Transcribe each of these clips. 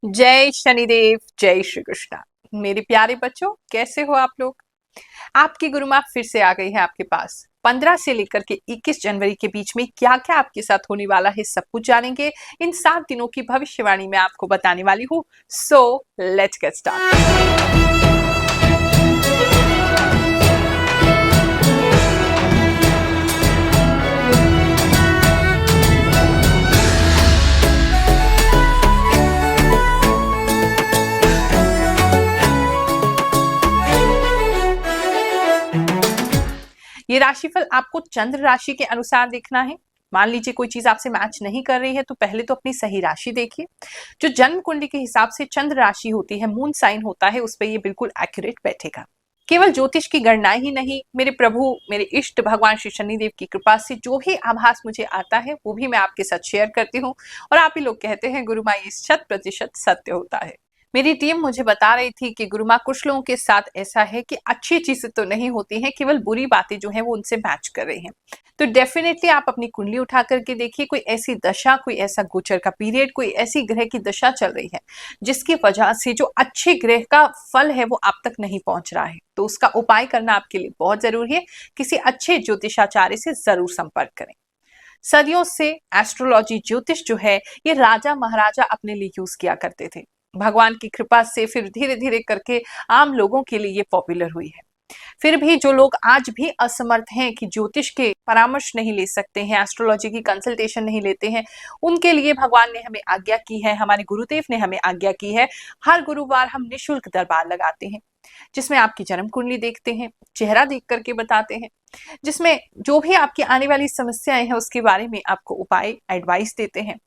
जय शनिदेव, जय श्री कृष्णा। मेरे प्यारे बच्चों, कैसे हो आप लोग। आपकी गुरु माँ फिर से आ गई है आपके पास। 15 से लेकर के 21 जनवरी के बीच में क्या क्या आपके साथ होने वाला है, सब कुछ जानेंगे। इन 7 दिनों की भविष्यवाणी मैं आपको बताने वाली हूँ। So let's get start. ये राशिफल आपको चंद्र राशि के अनुसार देखना है। मान लीजिए कोई चीज आपसे मैच नहीं कर रही है तो पहले तो अपनी सही राशि देखिए। जो जन्म कुंडली के हिसाब से चंद्र राशि होती है, मून साइन होता है, उस पर ये बिल्कुल एक्यूरेट बैठेगा। केवल ज्योतिष की गणना ही नहीं, मेरे प्रभु मेरे इष्ट भगवान श्री शनिदेव की कृपा से जो भी आभास मुझे आता है वो भी मैं आपके साथ शेयर करती हूँ। और आप ही लोग कहते हैं गुरु माँ ये 100% सत्य होता है। मेरी टीम मुझे बता रही थी कि गुरु माँ कुछ लोगों के साथ ऐसा है कि अच्छी चीजें तो नहीं होती हैं, केवल बुरी बातें जो है वो उनसे मैच कर रही हैं। तो डेफिनेटली आप अपनी कुंडली उठा करके देखिए, कोई ऐसी दशा, कोई ऐसा गोचर का पीरियड, कोई ऐसी ग्रह की दशा चल रही है जिसकी वजह से जो अच्छे ग्रह का फल है वो आप तक नहीं पहुंच रहा है, तो उसका उपाय करना आपके लिए बहुत जरूरी है। किसी अच्छे ज्योतिषाचार्य से जरूर संपर्क करें। सदियों से एस्ट्रोलॉजी, ज्योतिष जो है ये राजा महाराजा अपने लिए यूज किया करते थे। भगवान की कृपा से फिर धीरे धीरे करके आम लोगों के लिए ये पॉपुलर हुई है। फिर भी जो लोग आज भी असमर्थ हैं कि ज्योतिष के परामर्श नहीं ले सकते हैं, एस्ट्रोलॉजी की कंसल्टेशन नहीं लेते हैं, उनके लिए भगवान ने हमें आज्ञा की है, हमारे गुरुदेव ने हमें आज्ञा की है, हर गुरुवार हम निशुल्क दरबार लगाते हैं जिसमें आपकी जन्म कुंडली देखते हैं, चेहरा देख करके बताते हैं, जिसमें जो भी आपकी आने वाली समस्याएं हैं उसके बारे में आपको उपाय एडवाइस देते हैं।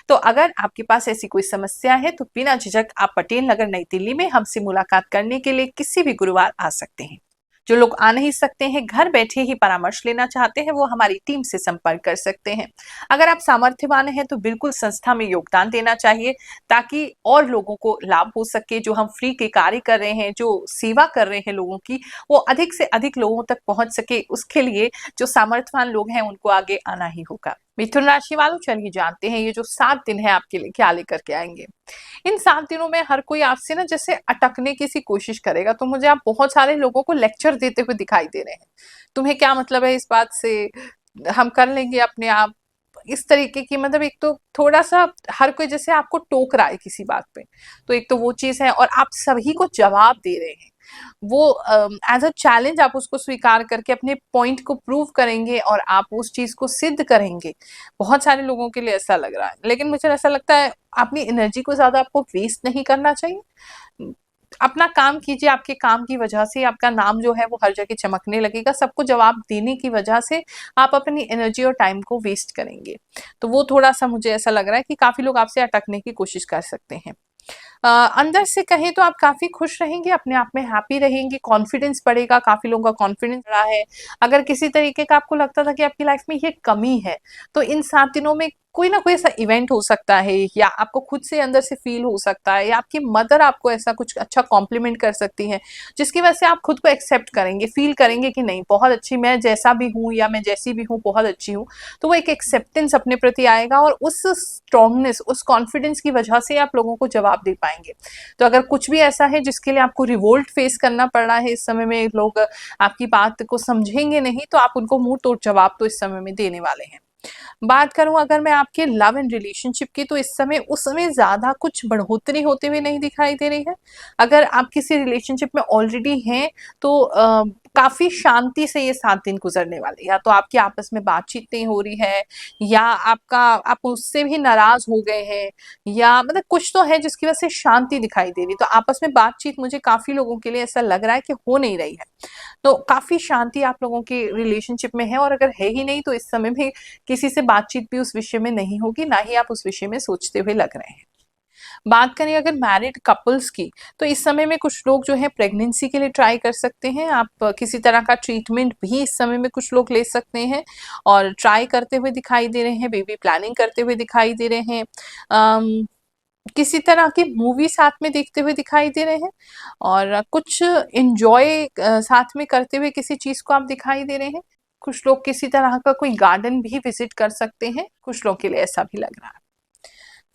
तो अगर आपके पास ऐसी कोई समस्या है तो बिना झिझक आप पटेल नगर नई दिल्ली में हमसे मुलाकात करने के लिए किसी भी गुरुवार आ सकते हैं। जो लोग आ नहीं सकते हैं, घर बैठे ही परामर्श लेना चाहते हैं, वो हमारी टीम से संपर्क कर सकते हैं। अगर आप सामर्थ्यवान हैं तो बिल्कुल संस्था में योगदान देना चाहिए ताकि और लोगों को लाभ हो सके। जो हम फ्री के कार्य कर रहे हैं, जो सेवा कर रहे हैं लोगों की, वो अधिक से अधिक लोगों तक पहुंच सके। उसके लिए जो सामर्थ्यवान लोग हैं उनको आगे आना ही होगा। मिथुन राशि वालों, चलिए जानते हैं ये जो 7 दिन है आपके लिए क्या लेकर के आएंगे। इन 7 दिनों में हर कोई आपसे ना जैसे अटकने की सी कोशिश करेगा। तो मुझे आप बहुत सारे लोगों को लेक्चर देते हुए दिखाई दे रहे हैं। तुम्हें क्या मतलब है इस बात से, हम कर लेंगे अपने आप, इस तरीके की, मतलब एक तो थोड़ा सा हर कोई जैसे आपको टोक रहा है किसी बात पे। तो एक तो वो चीज है, और आप सभी को जवाब दे रहे हैं। वो एज अ चैलेंज आप उसको स्वीकार करके अपने पॉइंट को प्रूव करेंगे और आप उस चीज को सिद्ध करेंगे। बहुत सारे लोगों के लिए ऐसा लग रहा है, लेकिन मुझे ऐसा लगता है अपनी एनर्जी को ज्यादा आपको वेस्ट नहीं करना चाहिए। अपना काम कीजिए, आपके काम की वजह से आपका नाम जो है वो हर जगह चमकने लगेगा। सबको जवाब देने की वजह से आप अपनी एनर्जी और टाइम को वेस्ट करेंगे। तो वो थोड़ा सा मुझे ऐसा लग रहा है कि काफी लोग आपसे अटकने की कोशिश कर सकते हैं। अंदर से कहें तो आप काफी खुश रहेंगे, अपने आप में हैप्पी रहेंगे, कॉन्फिडेंस बढ़ेगा, काफी लोगों का कॉन्फिडेंस बढ़ा है। अगर किसी तरीके का आपको लगता था कि आपकी लाइफ में ये कमी है, तो इन 7 दिनों में कोई ना कोई ऐसा इवेंट हो सकता है, या आपको खुद से अंदर से फील हो सकता है, या आपकी मदर आपको ऐसा कुछ अच्छा कॉम्प्लीमेंट कर सकती है जिसकी वजह से आप खुद को एक्सेप्ट करेंगे, फील करेंगे कि नहीं, बहुत अच्छी, मैं जैसा भी हूँ या मैं जैसी भी हूँ बहुत अच्छी हूँ। तो वो एक एक्सेप्टेंस अपने प्रति आएगा, और उस स्ट्रांगनेस, उस कॉन्फिडेंस की वजह से आप लोगों को जवाब दे पाएंगे। तो अगर कुछ भी ऐसा है जिसके लिए आपको रिवोल्ट फेस करना पड़ रहा है इस समय में, लोग आपकी बात को समझेंगे नहीं, तो आप उनको मुंह तोड़ जवाब तो इस समय में देने वाले हैं। बात करूं अगर मैं आपके लव एंड रिलेशनशिप की, तो इस समय उस समय ज्यादा कुछ बढ़ोतरी होते हुए नहीं दिखाई दे रही है। अगर आप किसी रिलेशनशिप में ऑलरेडी हैं तो काफी शांति से ये 7 दिन गुजरने वाले। या तो आपकी आपस में बातचीत नहीं हो रही है, या आप उससे भी नाराज हो गए हैं, या मतलब कुछ तो है जिसकी वजह से शांति दिखाई दे रही। तो आपस में बातचीत मुझे काफी लोगों के लिए ऐसा लग रहा है कि हो नहीं रही है। तो काफी शांति आप लोगों की रिलेशनशिप में है, और अगर है ही नहीं तो इस समय भी किसी से बातचीत भी उस विषय में नहीं होगी, ना ही आप उस विषय में सोचते हुए लग रहे हैं। बात करें अगर मैरिड कपल्स की, तो इस समय में कुछ लोग जो है प्रेगनेंसी के लिए ट्राई कर सकते हैं। आप किसी तरह का ट्रीटमेंट भी इस समय में कुछ लोग ले सकते हैं और ट्राई करते हुए दिखाई दे रहे हैं, बेबी प्लानिंग करते हुए दिखाई दे रहे हैं, किसी तरह की मूवी साथ में देखते हुए दिखाई दे रहे हैं, और कुछ एंजॉय साथ में करते हुए किसी चीज को आप दिखाई दे रहे हैं। कुछ लोग किसी तरह का कोई गार्डन भी विजिट कर सकते हैं, कुछ लोग के लिए ऐसा भी लग रहा है।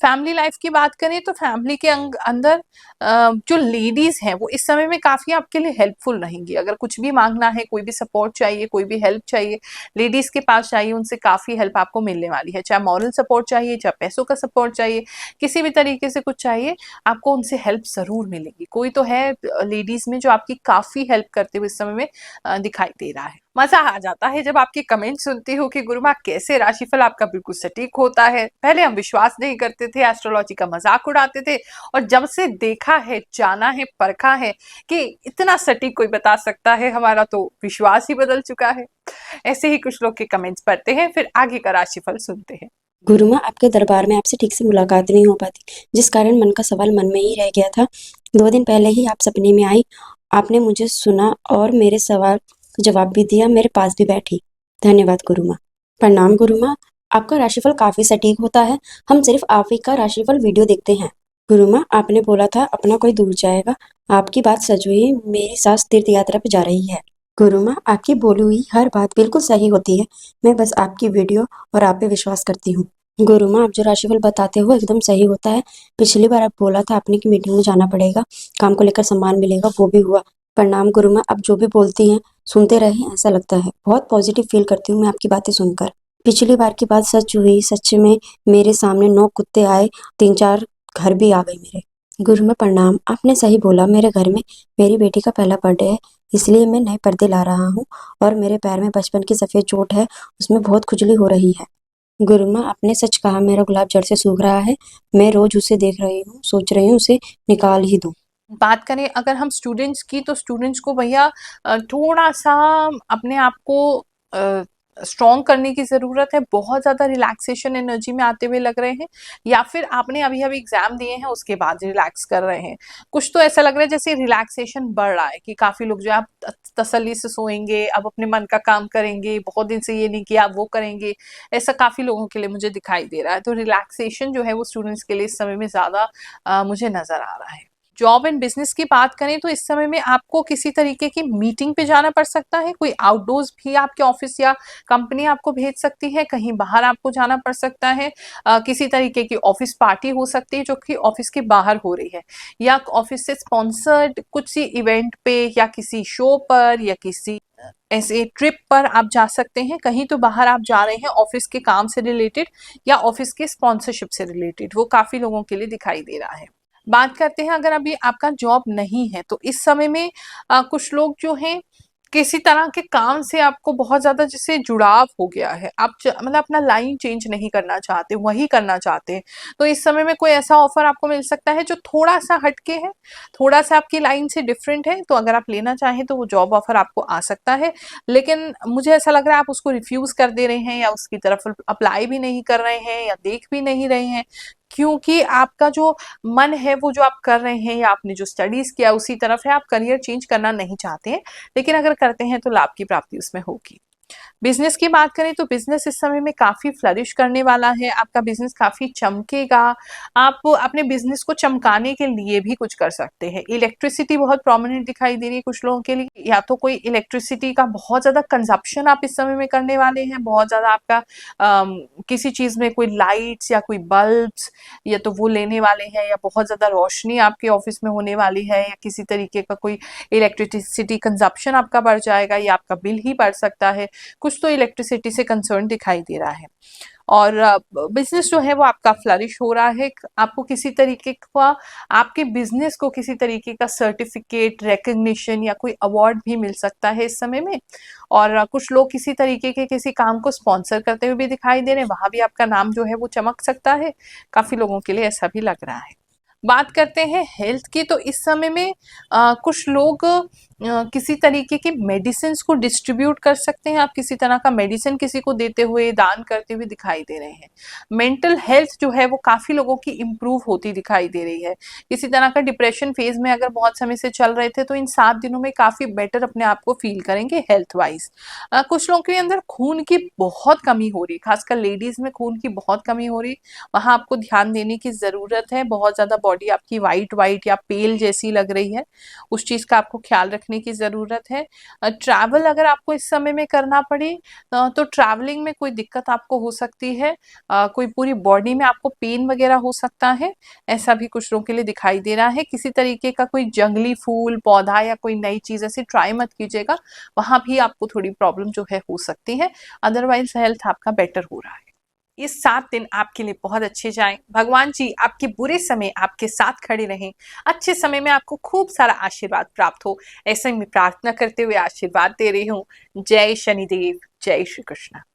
फैमिली लाइफ की बात करें तो फैमिली के अंदर जो लेडीज हैं वो इस समय में काफी आपके लिए हेल्पफुल रहेंगी। अगर कुछ भी मांगना है, कोई भी सपोर्ट चाहिए, कोई भी हेल्प चाहिए, लेडीज के पास चाहिए, उनसे काफी हेल्प आपको मिलने वाली है। चाहे मॉरल सपोर्ट चाहिए, चाहे पैसों का सपोर्ट चाहिए, किसी भी तरीके से कुछ चाहिए, आपको उनसे हेल्प जरूर मिलेगी। कोई तो है लेडीज में जो आपकी काफी हेल्प करते हुए इस समय में दिखाई दे रहा है। मजा आ जाता है जब आपके कमेंट सुनती हूँ कि गुरु माँ कैसे राशिफल आपका बिल्कुल सटीक होता है। पहले हम विश्वास नहीं करते थे, एस्ट्रोलॉजी का मजाक उड़ाते थे, और जब से देखा है, जाना है, परखा है कि इतना सटीक कोई बता सकता है, हमारा तो विश्वास ही बदल चुका है। ऐसे ही कुछ लोग के कमेंट्स पढ़ते हैं, फिर आगे का राशिफल सुनते हैं। गुरु माँ, आपके दरबार में आपसे ठीक से मुलाकात नहीं हो पाती, जिस कारण मन का सवाल मन में ही रह गया था। 2 दिन पहले ही आप सपने में आई, आपने मुझे सुना और मेरे सवाल का जवाब भी दिया, मेरे पास भी बैठी। धन्यवाद गुरु माँ। प्रणाम गुरु माँ, आपका राशिफल काफी सटीक होता है। हम सिर्फ आप ही का राशिफल वीडियो देखते हैं। गुरु माँ, आपने बोला था अपना कोई दूर जाएगा, आपकी बात सच हुई। मेरी सास तीर्थ यात्रा पे जा रही है। गुरु माँ, आपकी बोली हुई हर बात बिल्कुल सही होती है। मैं बस आपकी वीडियो और आप पे विश्वास करती हूँ। गुरु माँ, आप जो राशिफल बताते हो एकदम सही होता है। पिछली बार आप बोला था आपने कि मीटिंग में जाना पड़ेगा, काम को लेकर सम्मान मिलेगा, वो भी हुआ। प्रणाम गुरु माँ, आप जो भी बोलती हैं सुनते रहे, ऐसा लगता है। बहुत पॉजिटिव फील करती हूँ मैं आपकी बातें सुनकर। पिछली बार की बात सच हुई, सच में मेरे सामने 9 कुत्ते आए, 3-4 घर भी आ गए मेरे। गुरु माँ प्रणाम, आपने सही बोला। मेरे घर में मेरी बेटी का पहला बर्थडे है, इसलिए मैं नए पर्दे ला रहा हूँ, और मेरे पैर में बचपन की सफेद चोट है, उसमें बहुत खुजली हो रही है। गुरु माँ, आपने सच कहा, मेरा गुलाब जड़ से सूख रहा है। मैं रोज उसे देख रही हूँ, सोच रही हूँ उसे निकाल ही दूँ। बात करें अगर हम स्टूडेंट्स की, तो स्टूडेंट्स को भैया थोड़ा सा अपने आप को स्ट्रॉन्ग करने की जरूरत है। बहुत ज्यादा रिलैक्सेशन एनर्जी में आते हुए लग रहे हैं, या फिर आपने अभी अभी एग्जाम दिए हैं उसके बाद रिलैक्स कर रहे हैं। कुछ तो ऐसा लग रहा है जैसे रिलैक्सेशन बढ़ रहा है, कि काफी लोग जो है आप तसल्ली से सोएंगे, अब अपने मन का काम करेंगे, बहुत दिन से ये नहीं किया वो करेंगे। ऐसा काफी लोगों के लिए मुझे दिखाई दे रहा है। तो रिलैक्सेशन जो है वो स्टूडेंट्स के लिए इस समय में ज्यादा मुझे नजर आ रहा है। जॉब एंड बिजनेस की बात करें तो इस समय में आपको किसी तरीके की मीटिंग पे जाना पड़ सकता है। कोई आउटडोर्स भी आपके ऑफिस या कंपनी आपको भेज सकती है, कहीं बाहर आपको जाना पड़ सकता है। किसी तरीके की ऑफिस पार्टी हो सकती है जो कि ऑफिस के बाहर हो रही है, या ऑफिस से स्पॉन्सर्ड कुछ सी इवेंट पे, या किसी शो पर, या किसी ऐसे ट्रिप पर आप जा सकते हैं। कहीं तो बाहर आप जा रहे हैं ऑफिस के काम से रिलेटेड, या ऑफिस के स्पॉन्सरशिप से रिलेटेड, वो काफी लोगों के लिए दिखाई दे रहा है। बात करते हैं अगर अभी आपका जॉब नहीं है, तो इस समय में कुछ लोग जो हैं किसी तरह के काम से आपको बहुत ज्यादा जिससे जुड़ाव हो गया है, आप मतलब अपना लाइन चेंज नहीं करना चाहते, वही करना चाहते हैं। तो इस समय में कोई ऐसा ऑफर आपको मिल सकता है जो थोड़ा सा हटके है, थोड़ा सा आपकी लाइन से डिफरेंट है। तो अगर आप लेना चाहें तो वो जॉब ऑफर आपको आ सकता है, लेकिन मुझे ऐसा लग रहा है आप उसको रिफ्यूज कर दे रहे हैं, या उसकी तरफ अप्लाई भी नहीं कर रहे हैं, या देख भी नहीं रहे हैं, क्योंकि आपका जो मन है वो जो आप कर रहे हैं, या आपने जो स्टडीज किया उसी तरफ है, आप करियर चेंज करना नहीं चाहते हैं। लेकिन अगर करते हैं तो लाभ की प्राप्ति उसमें होगी। बिजनेस की बात करें तो बिजनेस इस समय में काफी फ्लरिश करने वाला है, आपका बिजनेस काफी चमकेगा। आप अपने बिजनेस को चमकाने के लिए भी कुछ कर सकते हैं। इलेक्ट्रिसिटी बहुत प्रोमिनेंट दिखाई दे रही है कुछ लोगों के लिए, या तो कोई इलेक्ट्रिसिटी का बहुत ज्यादा कंजप्शन आप इस समय में करने वाले हैं, बहुत ज्यादा आपका किसी चीज में कोई लाइट्स या कोई बल्ब्स, या तो वो लेने वाले हैं, या बहुत ज्यादा रोशनी आपके ऑफिस में होने वाली है, या किसी तरीके का कोई इलेक्ट्रिसिटी कंजप्शन आपका बढ़ जाएगा, या आपका बिल ही बढ़ सकता है। कुछ तो इलेक्ट्रिसिटी से कंसर्न दिखाई दे रहा है। और बिजनेस जो है वो आपका फ्लरिश हो रहा है। आपको किसी तरीके का, आपके बिजनेस को किसी तरीके का सर्टिफिकेट, रिकग्निशन या कोई अवार्ड भी मिल सकता है इस समय में। और कुछ लोग किसी तरीके के किसी काम को स्पॉन्सर करते हुए भी दिखाई दे रहे हैं, वहां भी आपका नाम जो है वो चमक सकता है। काफी लोगों के लिए ऐसा भी लग रहा है। बात करते हैं हेल्थ की, तो इस समय में कुछ लोग किसी तरीके की मेडिसिन को डिस्ट्रीब्यूट कर सकते हैं। आप किसी तरह का मेडिसिन किसी को देते हुए, दान करते हुए दिखाई दे रहे हैं। मेंटल हेल्थ जो है वो काफी लोगों की इम्प्रूव होती दिखाई दे रही है। किसी तरह का डिप्रेशन फेज में अगर बहुत समय से चल रहे थे, तो इन 7 दिनों में काफी बेटर अपने आप को फील करेंगे हेल्थ वाइज। कुछ लोगों के अंदर खून की बहुत कमी हो रही, खासकर लेडीज में खून की बहुत कमी हो रही, वहां आपको ध्यान देने की जरूरत है। बहुत ज्यादा बॉडी आपकी वाइट वाइट या पेल जैसी लग रही है, उस चीज का आपको ख्याल रखने रखने की ज़रूरत है। ट्रैवल अगर आपको इस समय में करना पड़े तो ट्रैवलिंग में कोई दिक्कत आपको हो सकती है। कोई पूरी बॉडी में आपको पेन वगैरह हो सकता है, ऐसा भी कुछ लोगों के लिए दिखाई दे रहा है। किसी तरीके का कोई जंगली फूल, पौधा या कोई नई चीज़ ऐसे ट्राई मत कीजिएगा, वहाँ भी आपको थोड़ी प्रॉब्लम जो है हो सकती है। अदरवाइज़ हेल्थ आपका बेटर हो रहा है। ये 7 दिन आपके लिए बहुत अच्छे जाएं। भगवान जी आपके बुरे समय आपके साथ खड़े रहें, अच्छे समय में आपको खूब सारा आशीर्वाद प्राप्त हो, ऐसे में प्रार्थना करते हुए आशीर्वाद दे रही हूँ। जय शनिदेव, जय श्री कृष्ण।